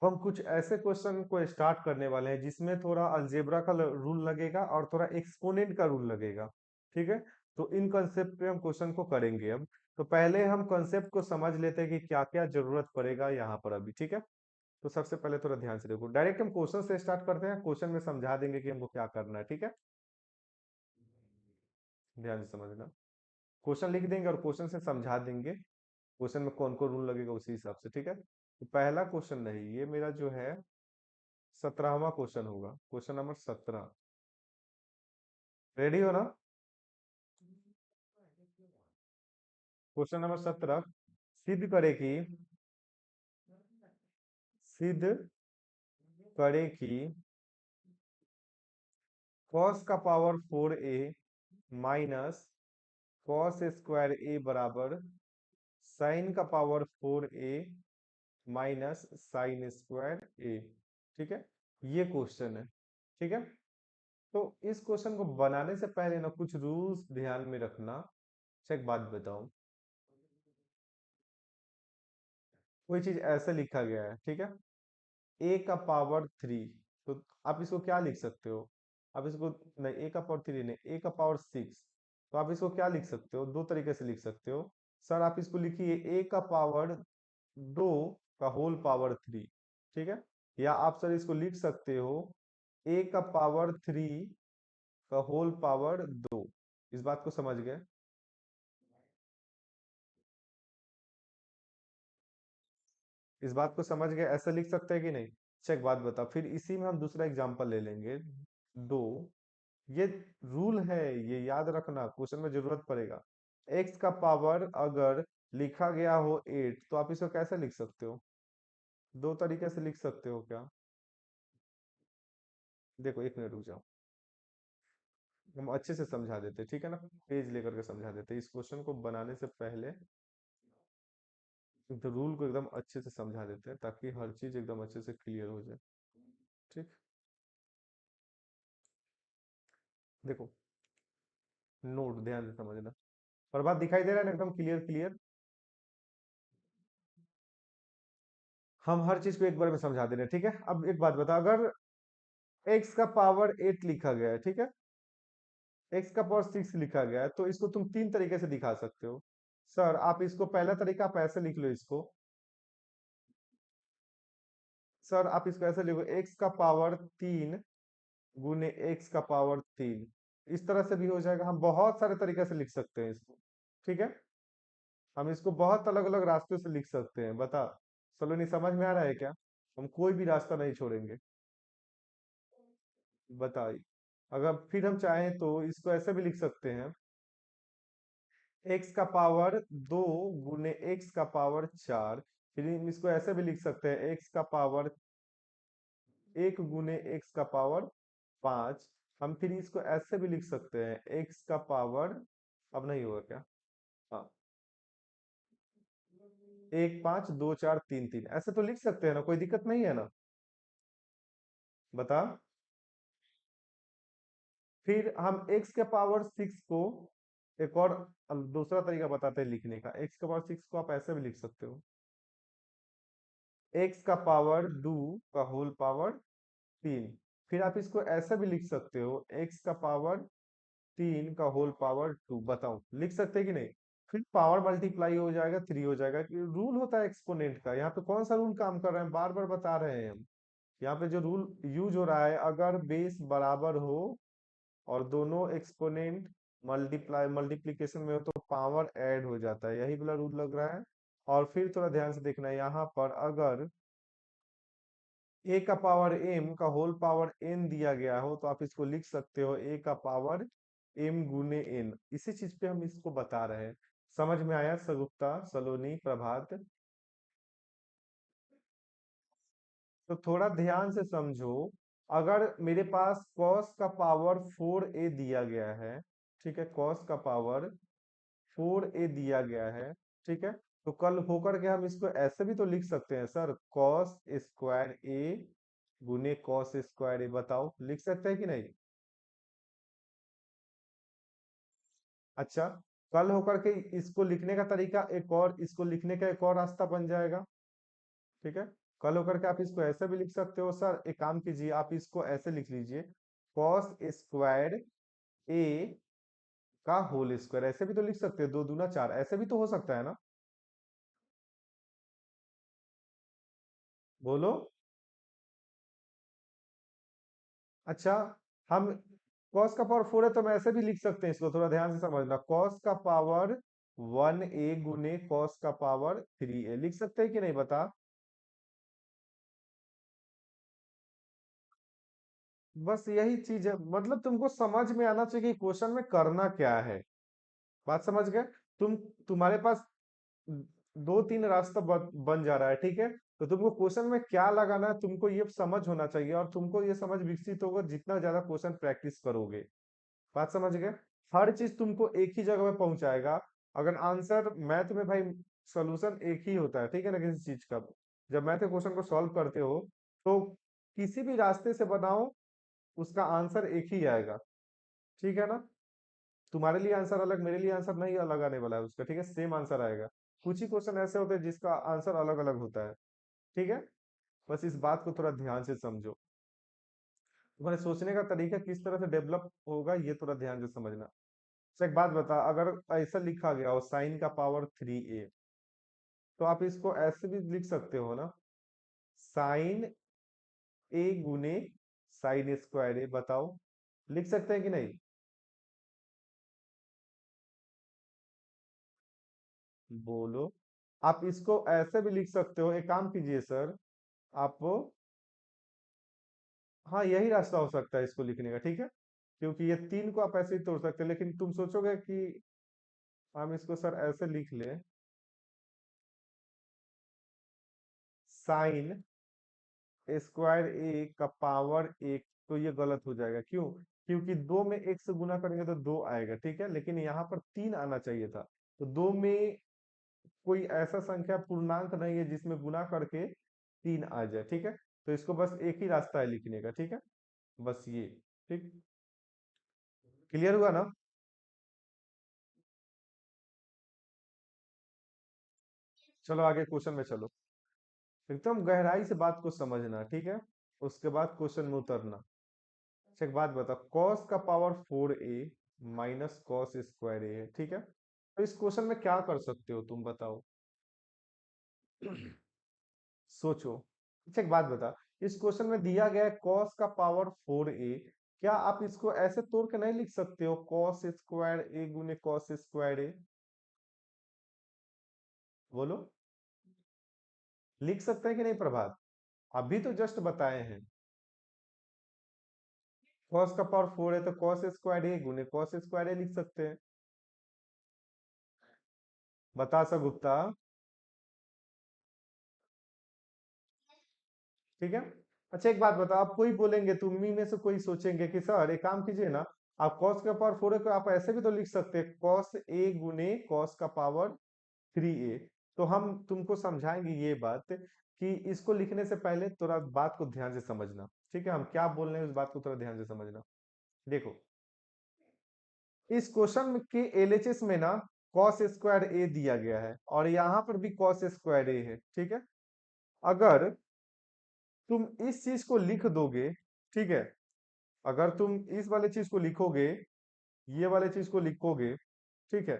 तो हम कुछ ऐसे क्वेश्चन को स्टार्ट करने वाले हैं जिसमें थोड़ा अलजेब्रा का रूल लगेगा और थोड़ा एक्सपोनेंट का रूल लगेगा। ठीक है, तो इन कंसेप्ट पे हम क्वेश्चन को करेंगे अब। तो पहले हम कंसेप्ट को समझ लेते हैं कि क्या क्या जरूरत पड़ेगा यहाँ पर अभी। ठीक है, तो सबसे पहले थोड़ा ध्यान से देखो, डायरेक्ट हम क्वेश्चन से स्टार्ट करते हैं, क्वेश्चन में समझा देंगे कि हमको क्या करना है। ठीक है, ध्यान से समझना। क्वेश्चन लिख देंगे और क्वेश्चन से समझा देंगे क्वेश्चन में कौन कौन रूल लगेगा उसी हिसाब से। ठीक है, तो पहला क्वेश्चन नहीं, ये मेरा जो है 17वां क्वेश्चन होगा, क्वेश्चन नंबर 17। रेडी हो ना? क्वेश्चन नंबर 17, सिद्ध करे कि सिद्ध करे कि cos का power 4a minus cos square a बराबर साइन का power 4a minus sine square a। ठीक है, ये क्वेश्चन है। ठीक है, तो इस क्वेश्चन को बनाने से पहले ना कुछ रूल्स ध्यान में रखना। अच्छा, एक बात बताऊं, कोई चीज ऐसे लिखा गया है, ठीक है, ए का पावर 3, तो आप इसको क्या लिख सकते हो? आप इसको, नहीं, ए का पावर 3 नहीं, ए का पावर 6, तो आप इसको क्या लिख सकते हो? दो तरीके से लिख सकते हो। सर आप इसको लिखिए ए का पावर 2 का होल पावर 3। ठीक है, या आप सर इसको लिख सकते हो ए का पावर 3 का होल पावर 2। इस बात को समझ गए? इस बात को समझ गए, ऐसा लिख सकते हैं कि नहीं? चेक, बात बता, फिर इसी में हम दूसरा एग्जांपल ले लेंगे। दो, ये रूल है, ये याद रखना, क्वेश्चन में जरूरत पड़ेगा। एक्स का पावर अगर लिखा गया हो 8, तो आप इसको कैसे लिख सकते हो? दो तरीके से लिख सकते हो क्या? देखो, एक मिनट रुक जाओ, हम अच्छे से समझा देते, ठीक है ना, पेज लेकर के समझा देते इस क्वेश्चन को बनाने से पहले। तो रूल को एकदम अच्छे से समझा देते हैं ताकि हर चीज एकदम अच्छे से क्लियर हो जाए। ठीक, देखो, नोट ध्यान से समझना। और बात दिखाई दे रहा है ना, एकदम क्लियर क्लियर। हम हर चीज को एक बार में समझा दे रहे हैं। ठीक है, अब एक बात बता, अगर एक्स का पावर 8 लिखा गया है, ठीक है, एक्स का पावर 6 लिखा गया है, तो इसको तुम तीन तरीके से दिखा सकते हो। सर आप इसको, पहला तरीका आप ऐसे लिख लो इसको, सर आप इसको ऐसे लिखो, एक्स का पावर 3 गुने एक्स का पावर 3। इस तरह से भी हो जाएगा, हम बहुत सारे तरीके से लिख सकते हैं इसको। ठीक है, हम इसको बहुत अलग अलग रास्तों से लिख सकते हैं। बता, सलोनी समझ में आ रहा है क्या? हम कोई भी रास्ता नहीं छोड़ेंगे। बताइए, अगर फिर हम चाहें तो इसको ऐसे भी लिख सकते हैं, एक्स का पावर 2 गुने एक्स का पावर 4। फिर हम इसको ऐसे भी लिख सकते हैं, एक्स का पावर 1 गुने एक्स का पावर 5। हम फिर इसको ऐसे भी लिख सकते हैं, एक्स का पावर, अब नहीं होगा क्या? हाँ, 1 5 2 4 3 3, ऐसे तो लिख सकते हैं ना, कोई दिक्कत नहीं है ना? बता, फिर हम एक्स के पावर 6 को एक और दूसरा तरीका बताते हैं लिखने का। एक्स के पावर 6 को आप ऐसे भी लिख सकते हो, एक्स का पावर 2 का होल पावर 3। फिर आप इसको ऐसे भी लिख सकते हो, एक्स का पावर 3 का होल पावर 2। बताओ, लिख सकते हैं कि नहीं? फिर पावर मल्टीप्लाई हो जाएगा, 3 हो जाएगा। रूल होता है एक्सपोनेंट का, यहाँ पे कौन सा रूल काम कर रहे हैं, बार बार बता रहे हैं हम। यहाँ पे जो रूल यूज हो रहा है, अगर बेस बराबर हो और दोनों एक्सपोनेंट मल्टीप्लीकेशन में हो, तो पावर ऐड हो जाता है, यही वाला रूल लग रहा है। और फिर थोड़ा ध्यान से देखना, यहाँ पर अगर ए का पावर एम का होल पावर एन दिया गया हो, तो आप इसको लिख सकते हो ए का पावर एम गुने एन। इसी चीज पे हम इसको बता रहे हैं। समझ में आया सगुप्ता, सलोनी, प्रभात? तो थोड़ा ध्यान से समझो, अगर मेरे पास cos का पावर 4a दिया गया है, ठीक है, cos का पावर 4a दिया गया है, ठीक है, तो कल होकर के हम इसको ऐसे भी तो लिख सकते हैं सर, cos स्क्वायर a गुने cos स्क्वायर a। बताओ, लिख सकते हैं कि नहीं? अच्छा, कल होकर के इसको लिखने का तरीका एक और, इसको लिखने का एक और रास्ता बन जाएगा। ठीक है, कल होकर के आप इसको ऐसे भी लिख सकते हो सर, एक काम कीजिए आप इसको ऐसे लिख लीजिए, कॉस स्क्वायर ए का होल स्क्वायर, ऐसे भी तो लिख सकते हैं, 2 दूना 4, ऐसे भी तो हो सकता है ना, बोलो। अच्छा, हम cos का पावर 4 है तो हम ऐसे भी लिख सकते हैं, इसको थोड़ा ध्यान से समझना, cos का पावर 1a गुने cos का पावर 3a, लिख सकते हैं कि नहीं बता। बस यही चीज है, मतलब तुमको समझ में आना चाहिए कि क्वेश्चन में करना क्या है, बात समझ गए तुम। तुम्हारे पास 2 3 रास्ता बन जा रहा है, ठीक है, तो तुमको क्वेश्चन में क्या लगाना है तुमको ये समझ होना चाहिए, और तुमको ये समझ विकसित होगा जितना ज्यादा क्वेश्चन प्रैक्टिस करोगे, बात समझ गए। हर चीज तुमको एक ही जगह पे पहुंचाएगा, अगर आंसर मैथ में भाई सॉल्यूशन एक ही होता है, ठीक है ना, किसी चीज का, जब मैथ के क्वेश्चन को सॉल्व करते हो तो किसी भी रास्ते से बनाओ उसका आंसर एक ही आएगा, ठीक है ना। तुम्हारे लिए आंसर अलग, मेरे लिए आंसर नहीं अलग आने वाला है उसका, ठीक है, सेम आंसर आएगा। कुछ ही क्वेश्चन ऐसे होते हैं जिसका आंसर अलग अलग होता है, ठीक है। बस इस बात को थोड़ा ध्यान से समझो, तुम्हारे सोचने का तरीका किस तरह से डेवलप होगा ये थोड़ा ध्यान से समझना। अच्छा एक बात बता, अगर ऐसा लिखा गया हो साइन का पावर 3a, तो आप इसको ऐसे भी लिख सकते हो ना, साइन ए गुने साइन स्क्वायर ए, बताओ लिख सकते हैं कि नहीं, बोलो। आप इसको ऐसे भी लिख सकते हो, एक काम कीजिए सर, आप, हाँ यही रास्ता हो सकता है इसको लिखने का, ठीक है, क्योंकि ये 3 को आप ऐसे ही तोड़ सकते हैं, लेकिन तुम सोचोगे कि हम इसको सर ऐसे लिख लें, साइन स्क्वायर ए का पावर 1, तो ये गलत हो जाएगा, क्यों, क्योंकि 2 में 1 से गुना करेंगे तो 2 आएगा, ठीक है, लेकिन यहाँ पर 3 आना चाहिए था, तो 2 में कोई ऐसा संख्या पूर्णांक नहीं है जिसमें गुना करके 3 आ जाए, ठीक है, तो इसको बस एक ही रास्ता है लिखने का, ठीक है, बस ये, ठीक, क्लियर हुआ ना। चलो आगे क्वेश्चन में चलो, एकदम गहराई से बात को समझना, ठीक है, उसके बाद क्वेश्चन में उतरना। अच्छा एक बात बता, cos का power 4a minus cos square a है, ठीक है, तो इस क्वेश्चन में क्या कर सकते हो तुम बताओ, सोचो। अच्छा एक बात बता, इस क्वेश्चन में दिया गया है cos का पावर 4a, क्या आप इसको ऐसे तोड़ के नहीं लिख सकते हो, cos स्क्वायर ए गुने cos स्क्वायर ए, बोलो लिख सकते हैं कि नहीं प्रभात, अभी तो जस्ट बताए हैं, cos का पावर 4 है तो cos स्क्वायर ए गुने cos स्क्वायर ए लिख सकते हैं, बता सा गुप्ता, ठीक है। अच्छा एक बात बताओ, आप कोई बोलेंगे, तुम ही में से कोई सोचेंगे कि सर एक काम कीजिए ना, आप cos का पावर 4 को आप ऐसे भी तो लिख सकते हैं, cos a गुने cos का पावर 3a, तो हम तुमको समझाएंगे ये बात कि इसको लिखने से पहले थोड़ा बात को ध्यान से समझना, ठीक है, हम क्या बोल रहे हैं उस बात को थोड़ा ध्यान से समझना। देखो, इस क्वेश्चन के एलएचएस में ना cos स्क्वायर ए दिया गया है और यहाँ पर भी cos स्क्वायर ए है, ठीक है, अगर तुम इस चीज को लिख दोगे, ठीक है, अगर तुम इस वाले चीज को लिखोगे, ये वाले चीज को लिखोगे, ठीक है,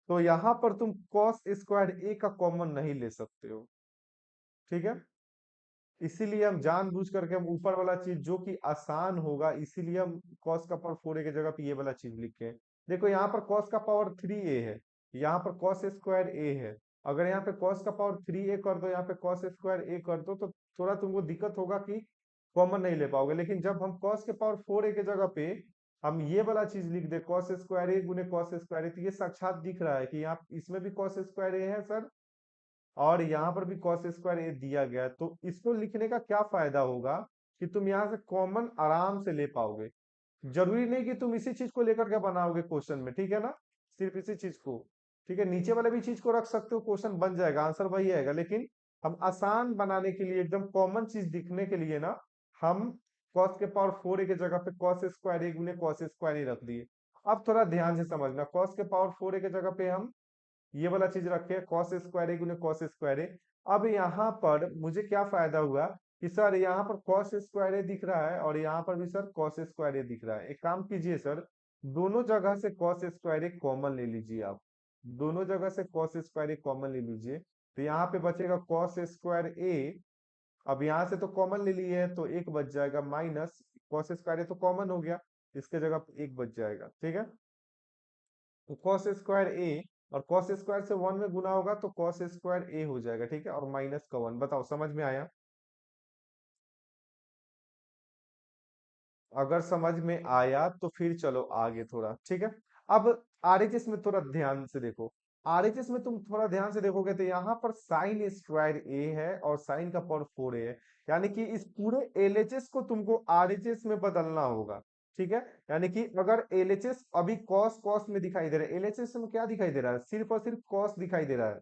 तो यहां पर तुम cos स्क्वायर ए का कॉमन नहीं ले सकते हो, ठीक है, इसीलिए हम जानबूझ करके हम ऊपर वाला चीज जो कि आसान होगा, इसीलिए हम cos का पावर 4a की जगह पे ये वाला चीज लिखे हैं। देखो यहाँ पर cos का पावर 3a है, यहाँ पर cos स्क्वायर a है, अगर यहाँ पे cos का पावर 3a कर दो, यहाँ पे cos स्क्वायर a कर दो, तो थोड़ा तुमको दिक्कत होगा कि कॉमन नहीं ले पाओगे, लेकिन जब हम cos के पावर 4a की जगह पे हम ये वाला चीज लिख दे, cos स्क्वायर a गुने cos स्क्वायर a, तो ये साक्षात दिख रहा है कि यहाँ इसमें भी cos स्क्वायर a है सर, और यहाँ पर भी cos स्क्वायर ए दिया गया है, तो इसको लिखने का क्या फायदा होगा कि तुम यहाँ से कॉमन आराम से ले पाओगे, जरूरी नहीं कि तुम इसी चीज को लेकर के बनाओगे क्वेश्चन में, ठीक है ना, सिर्फ इसी चीज को, ठीक है, नीचे वाले भी चीज को रख सकते हो, क्वेश्चन बन जाएगा, आंसर वही आएगा, लेकिन हम आसान बनाने के लिए, एकदम कॉमन चीज दिखने के लिए ना, हम cos के पावर 4a की जगह पे cos स्क्वायर ए गुने cos स्क्वायर ए रख दिए। अब थोड़ा ध्यान से समझना, cos के पावर 4a की जगह पे हम ये वाला चीज रखे cos स्क्वायर ए गुने cos स्क्वायर ए, अब यहाँ पर मुझे क्या फायदा हुआ कि सर यहाँ पर कॉस स्क्वायर ए दिख रहा है और यहाँ पर भी सर कॉस स्क्वायर ए दिख रहा है। एक काम कीजिए सर, दोनों जगह से कॉस स्क्वायर ए कॉमन ले लीजिए आप। दोनों जगह से कॉस स्क्वायर ए कॉमन ले लीजिए, तो यहाँ पे बचेगा कॉस स्क्वायर ए। अब यहाँ से तो कॉमन ले लिए है तो एक बच जाएगा, माइनस कॉस स्क्वायर ए तो कॉमन हो गया, इसके जगह पे एक बच जाएगा। ठीक है, तो कॉस स्क्वायर ए और कॉस स्क्वायर से वन में गुना होगा तो कॉस स्क्वायर ए हो जाएगा। ठीक है, और माइनस का वन। बताओ समझ में आया? अगर समझ में आया तो फिर चलो आगे थोड़ा। ठीक है, अब आरएचएस में थोड़ा ध्यान से देखो। आरएचएस में तुम थोड़ा ध्यान से देखोगे तो यहाँ पर साइन स्क्वायर ए है और साइन का पावर 4 ए है, यानी कि इस पूरे एलएचएस को तुमको आरएचएस में बदलना होगा। ठीक है, यानी कि अगर एलएचएस अभी कॉस कॉस में दिखाई दे रहा है, एलएचएस में क्या दिखाई दे रहा है? सिर्फ और सिर्फ कॉस दिखाई दे रहा है।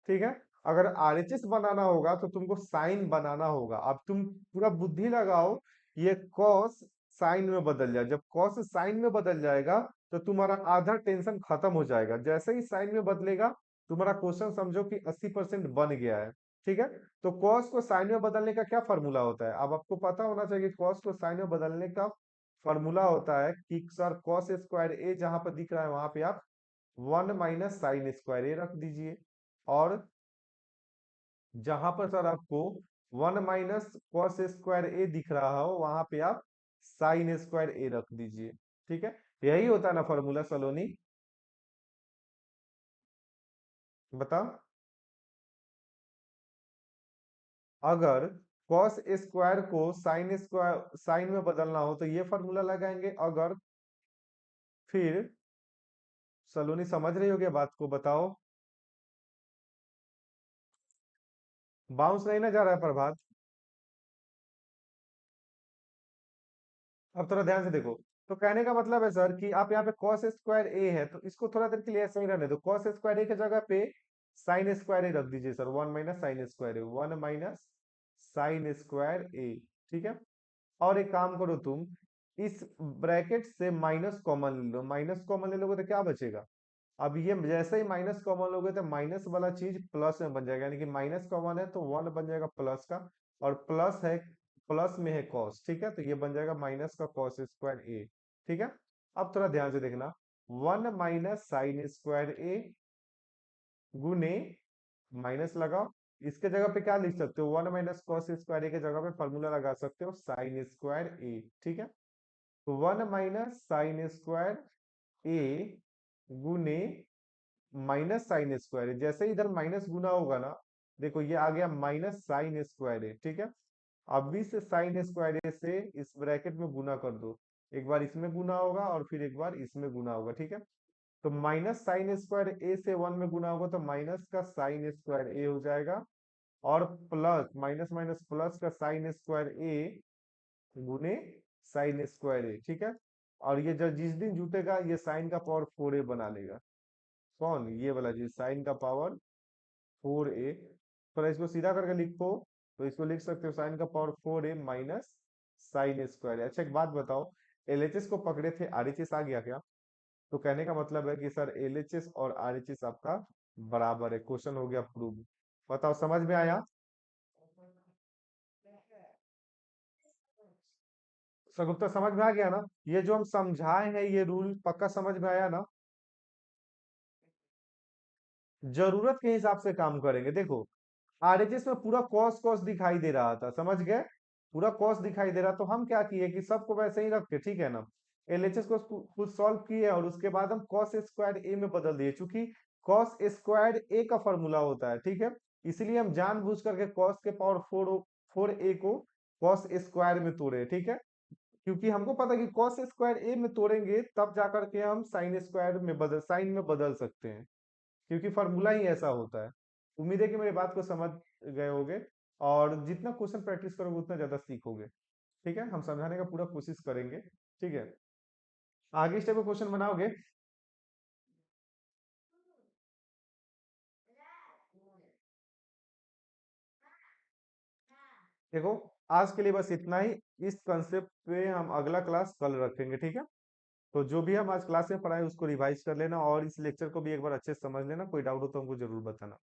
ठीक है, अगर आरएचएस बनाना होगा तो तुमको साइन बनाना होगा। अब तुम पूरा बुद्धि लगाओ, ये कॉस साइन में बदल जाए। जब कॉस साइन में बदल जाएगा तो तुम्हारा आधा टेंशन खत्म हो जाएगा। जैसे ही साइन में बदलेगा, तुम्हारा क्वेश्चन समझो कि 80% बन गया है। ठीक है, तो कॉस को साइन में बदलने का क्या फॉर्मूला होता है? अब आपको पता होना चाहिए कि कॉस को साइन में बदलने का फॉर्मूला होता है कि सर कॉस स्क्वायर ए जहां पर दिख रहा है वहां पे आप one minus sine square a रख दीजिए, और जहां पर सर आपको वन माइनस कॉस स्क्वायर ए दिख रहा हो वहां पे आप साइन स्क्वायर ए रख दीजिए। ठीक है, यही होता है ना फॉर्मूला सलोनी? बताओ। अगर कॉस स्क्वायर को साइन में बदलना हो तो ये फॉर्मूला लगाएंगे। अगर फिर सलोनी समझ रही हो क्या बात को? बताओ। बाउंस नहीं ना जा रहा है प्रभात? अब थोड़ा ध्यान से देखो। तो कहने का मतलब है सर कि आप यहाँ पे cos स्क्वायर ए है तो इसको थोड़ा देर के लिए ऐसे ही रहने दो। cos स्क्वायर ए की जगह पे साइन स्क्वायर ए रख दीजिए sir, one minus sine square a, one minus sine square a. ठीक है, और एक काम करो तुम, इस ब्रैकेट से माइनस कॉमन ले लो। माइनस कॉमन ले लोगे तो क्या बचेगा? अब ये जैसे ही माइनस कॉमन लोगे तो माइनस वाला चीज प्लस में बन जाएगा, यानी कि माइनस कॉमन है तो वन बन जाएगा प्लस का, और प्लस है, प्लस में है कॉस। ठीक है, तो ये बन जाएगा माइनस का कॉस स्क्वायर ए। ठीक है, अब थोड़ा ध्यान से देखना, वन माइनस साइन स्क्वायर ए गुने, माइनस लगाओ, इसके जगह पे क्या लिख सकते हो? वन माइनस कॉस स्क्वायर ए के जगह पे फॉर्मूला लगा सकते हो साइन स्क्वायर ए। ठीक है, तो वन माइनस साइन स्क्वायर ए गुने माइनस साइन स्क्वायर है। जैसे ही इधर माइनस गुना होगा ना, देखो ये आ गया माइनस साइन स्क्वायर है। ठीक है, अब इस साइन स्क्वायर से इस ब्रैकेट में गुना कर दो। एक बार इसमें गुना होगा और फिर एक बार इसमें गुना होगा। ठीक है, तो माइनस साइन स्क्वायर ए से वन में गुना होगा तो माइनस का साइन स्क्वायर ए हो जाएगा, और प्लस माइनस माइनस प्लस का साइन स्क्वायर ए गुने साइन स्क्वायर ए। ठीक है, और ये जब जिस दिन जुटेगा ये साइन का पावर 4 ए बना लेगा। कौन? ये वाला चीज, साइन का पावर 4 ए। थोड़ा इसको सीधा करके लिखो तो इसको लिख सकते हो साइन का पावर 4 ए माइनस साइन स्क्वायर। अच्छा एक बात बताओ, एलएचएस को पकड़े थे, आरएचएस आ गया क्या? तो कहने का मतलब है कि सर एलएचएस और आरएचएस आपका बराबर है। क्वेश्चन हो गया प्रूव। बताओ समझ में आया? सगुप्ता समझ में आ गया ना? ये जो हम समझाए हैं ये रूल पक्का समझ में आया ना? जरूरत के हिसाब से काम करेंगे। देखो आरएचएस में पूरा कॉस कॉस दिखाई दे रहा था, समझ गए? पूरा कॉस दिखाई दे रहा, तो हम क्या किए कि सबको वैसे ही रख के, ठीक है ना, एलएचएस को खुद सॉल्व किए और उसके बाद हम कॉस स्क्वायर ए में बदल दिए। चूंकि कॉस स्क्वायर ए का फॉर्मूला होता है, ठीक है, इसलिए हम जानबूझ करके कॉस के पावर 4 ए को कॉस स्क्वायर में तोड़े। ठीक है, क्योंकि हमको पता है कि कॉस स्क्वायर ए में तोड़ेंगे तब जाकर के हम साइन स्क्वायर में बदल, साइन में बदल सकते हैं, क्योंकि फॉर्मूला ही ऐसा होता है। उम्मीद है कि मेरी बात को समझ गए होगे, और जितना क्वेश्चन प्रैक्टिस करोगे उतना ज्यादा सीखोगे। ठीक है, हम समझाने का पूरा कोशिश करेंगे। ठीक है, आगे स्टेप में क्वेश्चन बनाओगे? देखो आज के लिए बस इतना ही। इस कंसेप्ट पे हम अगला क्लास कल रखेंगे। ठीक है, तो जो भी हम आज क्लास में पढ़ाए उसको रिवाइज कर लेना, और इस लेक्चर को भी एक बार अच्छे से समझ लेना। कोई डाउट हो तो हमको जरूर बताना।